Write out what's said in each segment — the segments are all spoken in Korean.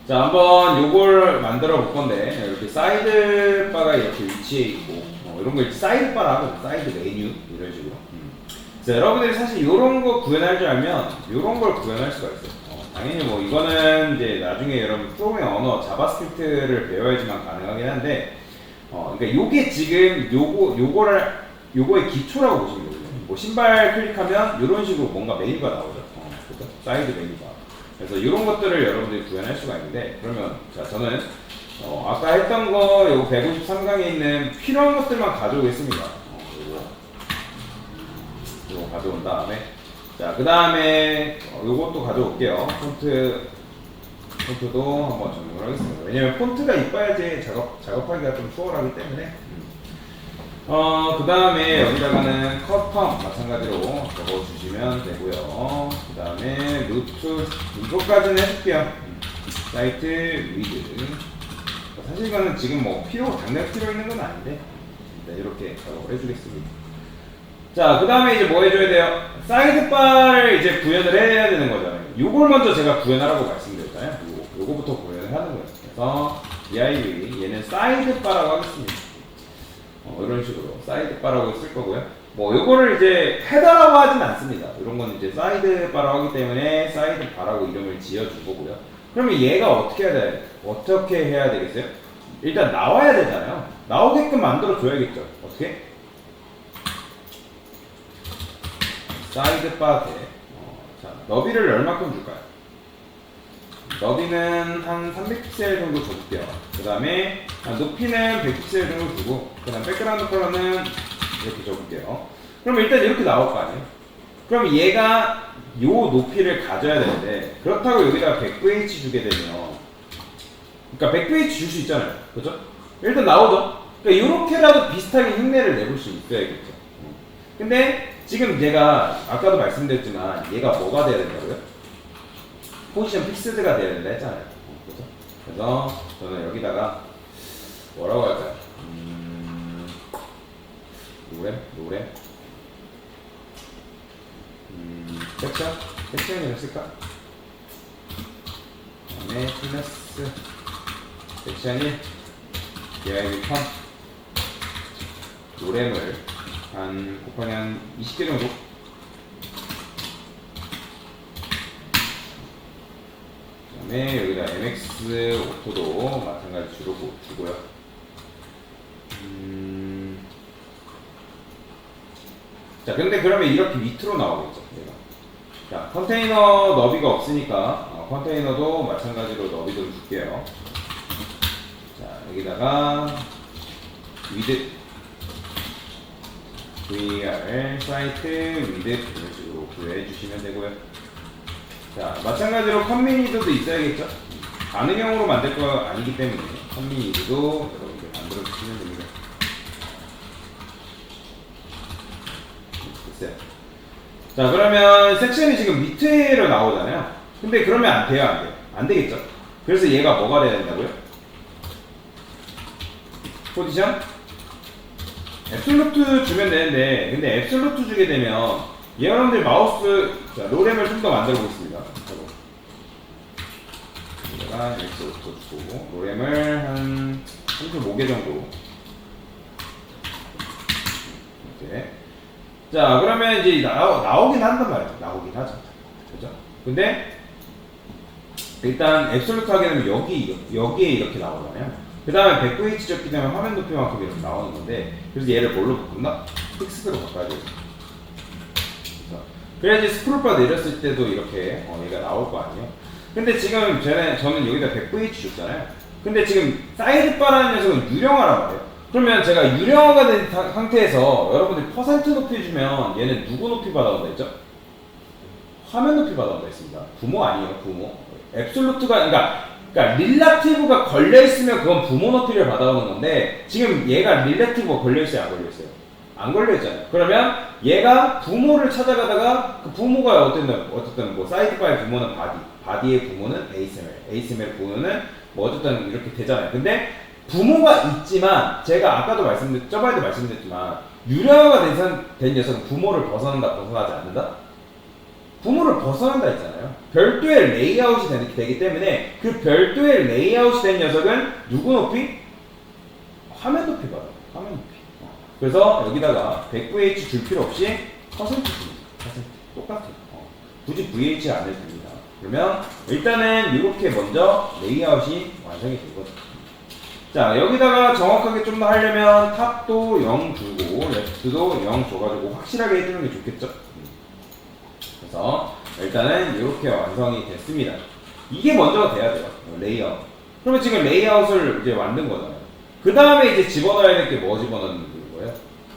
자, 한번 요걸 만들어 볼 건데, 이렇게 사이드 바가 이렇게 위치해 있고, 이런 걸 사이드 바라고, 사이드 메뉴, 이런 식으로. 자, 여러분들이 사실 이런 거 구현할 줄 알면, 이런 걸 구현할 수가 있어요. 당연히 뭐, 이거는 이제 나중에 여러분 프로그래밍 언어, 자바스크립트를 배워야지만 가능하긴 한데, 그러니까 요게 지금 요거의 기초라고 보시면 되거든요. 뭐, 신발 클릭하면 이런 식으로 뭔가 메뉴가 나오죠. 그죠? 사이드 메뉴가. 그래서 이런 것들을 여러분들이 구현할 수가 있는데, 그러면 자 저는 아까 했던 거 요거 153강에 있는 필요한 것들만 가져오겠습니다. 요거 가져온 다음에, 자 그 다음에 요것도 가져올게요. 폰트도 한번 적용을 하겠습니다. 왜냐면 폰트가 이뻐야지 작업하기가 좀 수월하기 때문에. 그 다음에 여기다가는 컷텀 마찬가지로 적어주시면 되고요. 그 다음에 루트, 이것까지는 해줄게요. 사이트 위드. 사실 이거는 지금 뭐 당장 필요 있는 건 아닌데, 네, 이렇게 작업을 해주겠습니다. 자, 그 다음에 이제 뭐 해줘야 돼요? 사이드바를 이제 구현을 해야 되는 거잖아요. 요걸 먼저 제가 구현하라고 말씀드렸잖아요. 요거부터 구현을 하는 거예요. 그래서 div, 얘는 사이드바라고 하겠습니다. 이런 식으로 사이드바라고 쓸 거고요. 뭐 요거를 이제 헤더라고 하진 않습니다. 이런 건 이제 사이드바라고 하기 때문에 사이드바라고 이름을 지어줄 거고요. 그러면 얘가 어떻게 해야 되겠어요? 일단 나와야 되잖아요. 나오게끔 만들어 줘야겠죠. 어떻게? 사이드바 대 자, 너비를 얼마큼 줄까요? 너비는 한 300픽셀 정도 줘줄게요. 그 다음에 높이는 100픽셀 정도 주고, 그 다음 백그라운드 컬러는 이렇게 줘볼게요. 그럼 일단 이렇게 나올 거 아니에요? 그럼 얘가 요 높이를 가져야 되는데, 그렇다고 여기다가 100VH 주게 되면, 그러니까 100VH 줄 수 있잖아요. 그죠? 일단 나오죠? 그러니까 이렇게라도 비슷하게 흉내를 내볼 수 있어야겠죠. 근데 지금 얘가 아까도 말씀드렸지만 얘가 뭐가 돼야 된다고요? 포지션 픽스드가 돼야 된다 했잖아요. 그죠? 그래서 저는 여기다가 뭐라고 할까요? 노래 섹션이라 쓸까? 그 다음에 플러스 섹션이 div 펌 노래물 곱하기 한 20개 정도? 그 다음에 여기다 mx 오토도 마찬가지 주고요. 자, 근데 그러면 이렇게 밑으로 나오겠죠. 얘가. 자, 컨테이너 너비가 없으니까 컨테이너도 마찬가지로 너비 좀 줄게요. 자, 여기다가 위드 var 사이트 위드 이런 식으로 구현해 주시면 되고요. 자, 마찬가지로 컴미니드도 있어야겠죠. 가능형으로 만들 거 아니기 때문에 컴미니드도 여러분들 만들어 주시면 됩니다. 됐어요. 자, 그러면 섹션이 지금 밑으로 나오잖아요. 근데 그러면 안 돼요? 안 되겠죠. 그래서 얘가 뭐가 돼야 된다고요? 포지션 앱솔루트 주면 되는데, 근데 앱솔루트 주게 되면 여러분들 마우스, 자, 로렘을 좀 더 만들어 보겠습니다. 여기다가 앱솔루트 주고 로렘을 한 35개 정도. 이렇게. 자, 그러면 이제 나오긴 한단 말이죠. 나오긴 하죠. 그죠? 근데 일단 앱솔루트 하게 되면 여기에 이렇게 나오잖아요. 그 다음에 100VH 적기 되면 화면 높이만큼 이렇게 나오는 건데, 그래서 얘를 뭘로 바꾼다? 픽스드로 바꿔야 돼요. 그래야지 스크롤바 내렸을 때도 이렇게 얘가 나올 거 아니에요. 근데 지금 저는 여기다 100VH 줬잖아요. 근데 지금 사이드바라는 녀석은 유령화란 말이에요. 그러면 제가 유령화가 된 상태에서 여러분들이 퍼센트 높이 주면 얘는 누구 높이 받아온다 했죠? 화면 높이 받아온다 했습니다. 부모 아니에요, 부모. 앱솔루트가, 그러니까 릴라티브가 걸려있으면 그건 부모 높이를 받아오는 건데, 지금 얘가 릴라티브가 걸려있어요, 안 걸려있어요? 안 걸려있잖아요. 그러면 얘가 부모를 찾아가다가 그 부모가 어쨌든 뭐 사이드바의 부모는 바디의 부모는 ASML 부모는 뭐 어쨌든 이렇게 되잖아요. 근데 부모가 있지만 제가 아까도 저번에도 말씀드렸지만 유령화가 된 녀석은 부모를 벗어나지 않는다? 부모를 벗어난다 했잖아요. 별도의 레이아웃이 되기 때문에 그 별도의 레이아웃이 된 녀석은 누구 높이? 화면 높이 받아요. 화면 높이. 그래서 여기다가 100VH 줄 필요 없이 퍼센트 줍니다. 퍼센트. 똑같아요. 굳이 VH가 안 됩니다. 그러면 일단은 이렇게 먼저 레이아웃이 완성이 되거든요. 자, 여기다가 정확하게 좀 더 하려면 탑도 0 주고 레프트도 0 줘가지고 확실하게 해주는 게 좋겠죠. 그래서 일단은 이렇게 완성이 됐습니다. 이게 먼저 돼야 돼요. 레이아웃. 그러면 지금 레이아웃을 이제 만든 거잖아요. 그 다음에 이제 집어넣어야 될 게 뭐 집어넣는 거예요?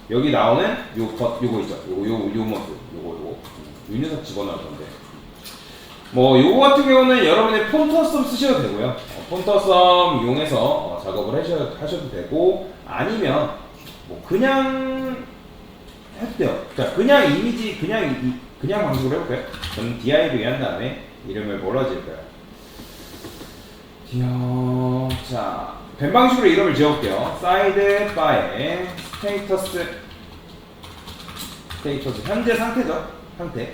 여기 나오는 요거 있죠. 요 모습. 요거. 요 녀석 집어넣을 건데. 뭐 요거 같은 경우는 여러분의 폰터썸 쓰셔도 되고요. 폰터썸 이용해서 작업을 하셔도 되고, 아니면 뭐 그냥 해도 돼요. 자, 그냥 이미지 그냥 방식으로 해볼까요? 저는 DI로 한 다음에 이름을 뭐라 지을까요? 자, 뱀 방식으로 이름을 지어볼게요. 사이드 바에 스테이터스 현재 상태죠. 상태.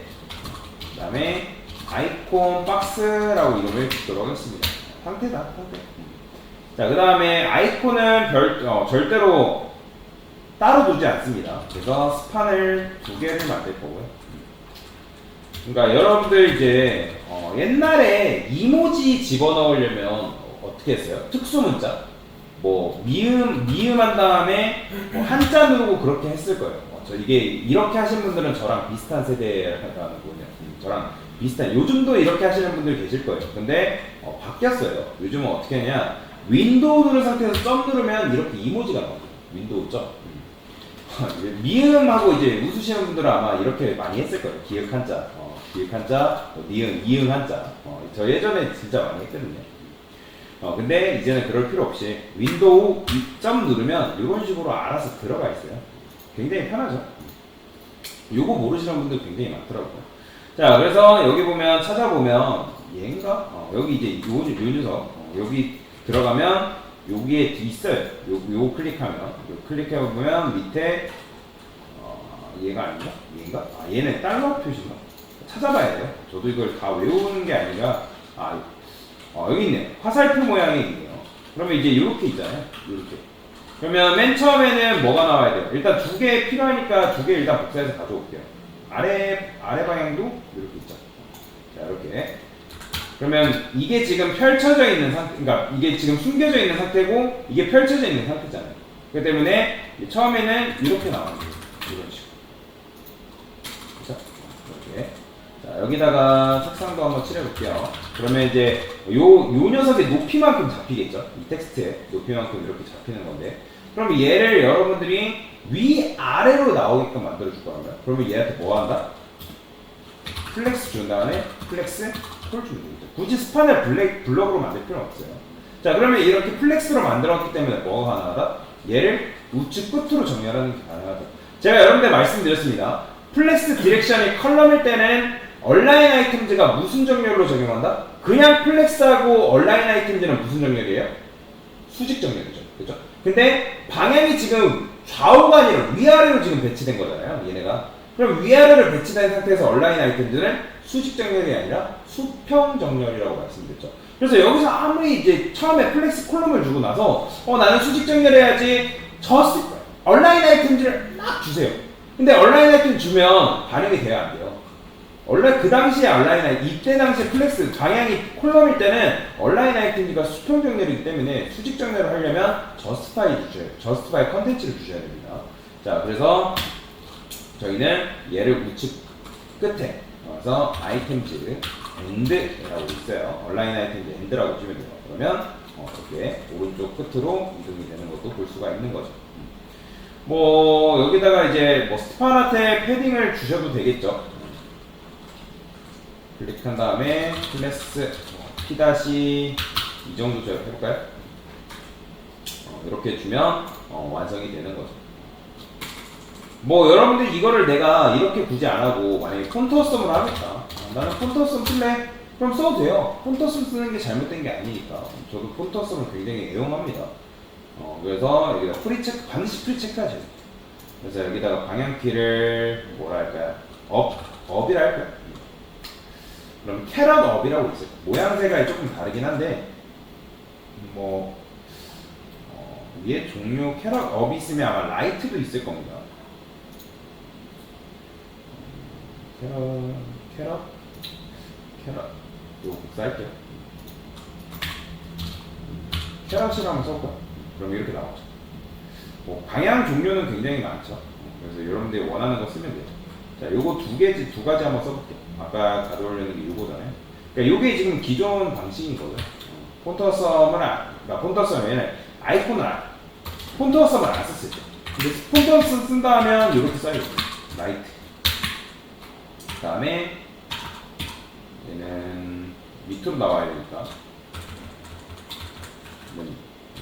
그 다음에 아이콘 박스라고 이름을 짓도록 하겠습니다. 상태. 자, 그 다음에 아이콘은 절대로 따로 두지 않습니다. 그래서 스판을 2개를 만들 거고요. 그러니까 여러분들 이제 옛날에 이모지 집어넣으려면 어떻게 했어요? 특수문자, 뭐 미음 한 다음에 뭐 한자 누르고 그렇게 했을 거예요. 저 이게 이렇게 하신 분들은 저랑 비슷한 세대라는 거군요. 저랑 비슷한, 요즘도 이렇게 하시는 분들 계실 거예요. 근데 바뀌었어요. 요즘은 어떻게 하냐, 윈도우 누른 상태에서 점 누르면 이렇게 이모지가 나와요. 윈도우 점. 미음하고 이제 웃으시는 분들은 아마 이렇게 많이 했을 거예요. 기역 한자, 니은, 이응 한자. 저 예전에 진짜 많이 했거든요. 근데 이제는 그럴 필요 없이 윈도우 점 누르면 이런 식으로 알아서 들어가 있어요. 굉장히 편하죠. 요거 모르시는 분들 굉장히 많더라고요. 자, 그래서 여기 보면 찾아보면 얘인가? 여기 이제 요 녀석 여기 들어가면 여기에 있어요. 요 클릭해보면 밑에 얘가 아닌가? 얘인가? 얘는 달러 표시인가? 찾아봐야 돼요. 저도 이걸 다 외우는 게 아니라 여기 있네. 화살표 모양이 있네요. 그러면 이제 이렇게 있잖아요. 이렇게. 그러면 맨 처음에는 뭐가 나와야 돼요? 일단 2개 필요하니까 2개 일단 복사해서 가져올게요. 아래 방향도 이렇게 있죠. 자, 이렇게. 그러면 이게 지금 펼쳐져 있는 상태, 그러니까 이게 지금 숨겨져 있는 상태고 이게 펼쳐져 있는 상태잖아요. 그렇기 때문에 처음에는 이렇게 나와요. 이런 식으로. 그렇죠? 이렇게. 자, 여기다가 색상도 한번 칠해볼게요. 그러면 이제 요 녀석의 높이만큼 잡히겠죠? 이 텍스트의 높이만큼 이렇게 잡히는 건데, 그럼 얘를 여러분들이 위아래로 나오게끔 만들어줄 거라고요. 그러면 얘한테 뭐 한다? 플렉스 준 다음에 플렉스 콜 주면 되겠죠. 굳이 스판을 블럭으로 만들 필요는 없어요. 자, 그러면 이렇게 플렉스로 만들었기 때문에 뭐가 가능하다? 얘를 우측 끝으로 정렬하는 게 가능하다. 제가 여러분들 말씀드렸습니다. 플렉스 디렉션이 컬럼일 때는 얼라인 아이템즈가 무슨 정렬로 적용한다? 그냥 플렉스하고 얼라인 아이템즈는 무슨 정렬이에요? 수직 정렬이죠. 그죠? 근데 방향이 지금 좌우가 아니라 위아래로 지금 배치된 거잖아요. 얘네가. 그럼 위아래로 배치된 상태에서 얼라인 아이템즈는 수직 정렬이 아니라 수평 정렬이라고 말씀드렸죠. 그래서 여기서 아무리 이제 처음에 플렉스 콜럼을 주고 나서 나는 수직 정렬해야지, 얼라인 아이템즈를 막 주세요. 근데 얼라인 아이템 주면 반영이 돼야 안 돼요. 원래 그 당시에 이때 당시에 플렉스 방향이 콜럼일 때는 얼라인 아이템즈가 수평 정렬이기 때문에 수직 정렬을 하려면 저스티파이 컨텐츠를 주셔야 됩니다. 자, 그래서 저희는 얘를 우측 끝에 와서 아이템즈 엔드라고 있어요. 얼라인 아이템즈 엔드라고 주면 돼요. 그러면 이렇게 오른쪽 끝으로 이동이 되는 것도 볼 수가 있는 거죠. 뭐 여기다가 이제 뭐 스판한테 패딩을 주셔도 되겠죠. 클릭한 다음에 클래스 P- 이 정도 해볼까요? 이렇게 주면 완성이 되는 거죠. 뭐 여러분들 이거를 내가 이렇게 굳이 안 하고 만약에 폰터썸을 하겠다. 나는 폰터썸 쓸래? 그럼 써도 돼요. 폰터썸 쓰는 게 잘못된 게 아니니까. 저도 폰터썸을 굉장히 애용합니다. 그래서 여기다 프리체크, 반드시 프리체크하셔야 돼요. 그래서 여기다가 방향키를 뭐라 할까요? 업이라 할까요? 그럼 캐럿업이라고 있어요. 모양새가 조금 다르긴 한데 뭐 위에 종류 캐럿업이 있으면 아마 라이트도 있을 겁니다. 캐럿 이거 복사할게요. 캐럿이라 한번 써볼까요? 그럼 이렇게 나오죠. 뭐 방향 종류는 굉장히 많죠. 그래서 여러분들이 원하는 거 쓰면 돼요. 자, 요거 두 가지 한번 써볼게요. 아까 가져오려는 게 요거잖아요. 그러니까 요게 지금 기존 방식이거든요. 폰트썸은 아이콘을 폰트썸을 안 썼을 때. 근데 폰트썸 쓴다 하면 이렇게 써야겠죠. 라이트. 그 다음에 얘는 밑으로 나와야 되니까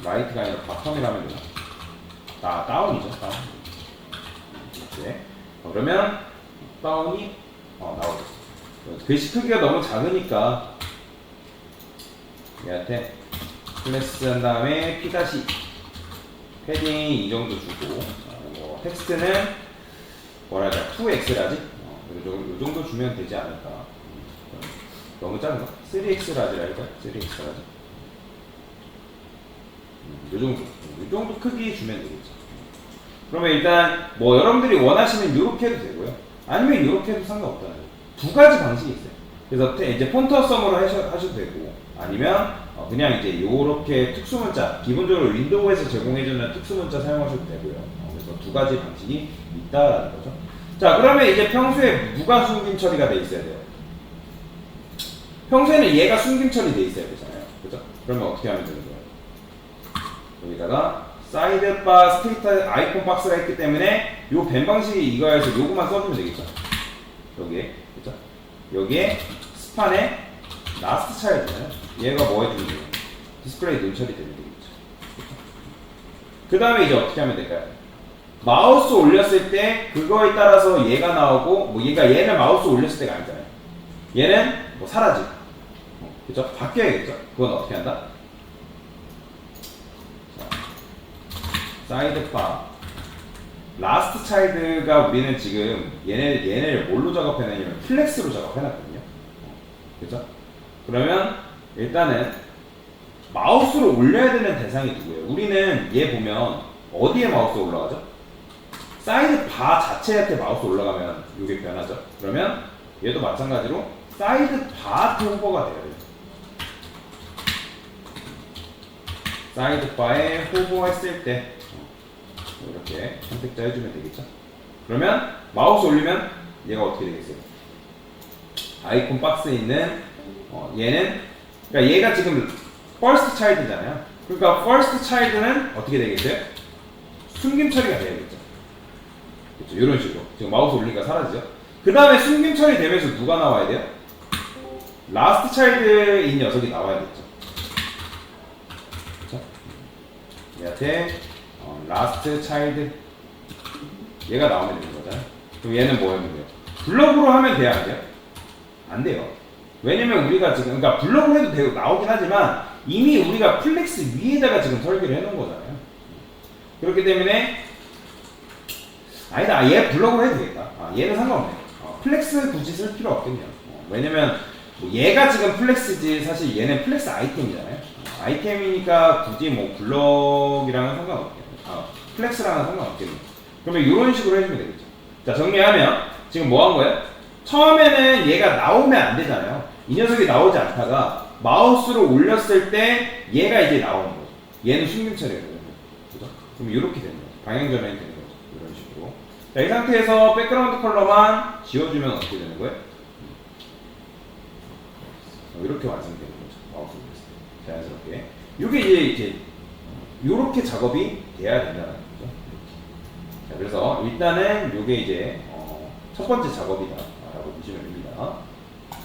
라이트가 아니라 바텀이라 하면 되나? 다운이죠. 다운. 이렇게. 그러면 다운이 나오죠. 글씨 크기가 너무 작으니까 얘한테 클래스 한 다음에 P- 패딩 이 정도 주고 텍스트는 뭐랄까 2X라지? 요 정도 주면 되지 않을까. 너무 작은가? 3X라지라 할까요? 3X라지? 요 정도 크기 주면 되겠죠. 그러면 일단 뭐 여러분들이 원하시면 요렇게 해도 되고요. 아니면 요렇게 해도 상관없다는 거예요. 두 가지 방식이 있어요. 그래서 이제 폰트썸으로 하셔도 되고 아니면 그냥 이제 요렇게 특수문자 기본적으로 윈도우에서 제공해주는 특수문자 사용하셔도 되고요. 그래서 두 가지 방식이 있다라는 거죠. 자, 그러면 이제 평소에 누가 숨김 처리가 돼 있어야 돼요? 평소에는 얘가 숨김 처리돼 있어야 되잖아요. 그죠? 그러면 어떻게 하면 되는 거예요? 여기다가 사이드바 스테이트 아이콘 박스가 있기 때문에 요 밴 방식이 이거에서 요거만 써주면 되겠죠. 여기에 그죠? 여기에 스판에 라스트 차일드잖아요. 얘가 뭐 해주는 거예요? 디스플레이 눈 처리되면 되겠죠. 그 다음에 이제 어떻게 하면 될까요? 마우스 올렸을 때 그거에 따라서 얘가 나오고 뭐 얘는 마우스 올렸을 때가 아니잖아요. 얘는 뭐 사라지고 그죠? 바뀌어야겠죠. 그건 어떻게 한다? 사이드바 라스트 차일드가 우리는 지금 얘네를 뭘로 작업해놨냐면 플렉스로 작업해놨거든요. 그죠? 그러면 일단은 마우스로 올려야 되는 대상이 누구예요? 우리는 얘 보면 어디에 마우스 올라가죠? 사이드 바 자체한테 마우스 올라가면 이게 변하죠. 그러면 얘도 마찬가지로 사이드 바한테 호버가 돼야 돼요. 사이드 바에 호버했을 때 이렇게 선택자 해주면 되겠죠. 그러면 마우스 올리면 얘가 어떻게 되겠어요? 아이콘 박스에 있는 얘는 그러니까 얘가 지금 first child잖아요. 그러니까 first child는 어떻게 되겠어요? 숨김 처리가 돼야겠죠. 그렇죠. 이런 식으로 지금 마우스 올리니까 사라지죠. 그 다음에 숨김 처리 되면서 누가 나와야 돼요? last child인 녀석이 나와야겠죠. 그렇죠? 얘한테 last child 얘가 나오면 되는 거잖아요. 그럼 얘는 뭐 하면 돼요? 블럭으로 하면 돼야 안 돼요? 안 돼요. 왜냐면 우리가 지금 그러니까 블럭으로 해도 되고 나오긴 하지만 이미 우리가 플렉스 위에다가 지금 설계를 해놓은 거잖아요. 그렇기 때문에 아니다. 얘 블럭으로 해도 되겠다. 얘는 상관없네. 플렉스 굳이 쓸 필요 없겠네요. 왜냐면 뭐 얘가 지금 플렉스지 사실 얘는 플렉스 아이템이잖아요. 아이템이니까 굳이 뭐 블럭이랑은 상관없겠네요. 플렉스랑은 상관없겠네요. 그러면 이런 식으로 해주면 되겠죠. 자, 정리하면 지금 뭐 한 거예요? 처음에는 얘가 나오면 안 되잖아요. 이 녀석이 나오지 않다가 마우스로 올렸을 때 얘가 이제 나오는 거죠. 얘는 숨김 처리가 되는 거죠. 그죠? 그럼 이렇게 되는 거죠. 방향 전환이 되는 거죠. 이런 식으로. 자, 이 상태에서 백그라운드 컬러만 지워주면 어떻게 되는 거예요? 이렇게 완성되는 거죠. 마우스 올렸을 때. 자연스럽게. 이게 이제 이렇게 작업이 돼야 된다는 거죠. 자, 그래서 일단은 이게 이제 첫 번째 작업이다라고 보시면 됩니다.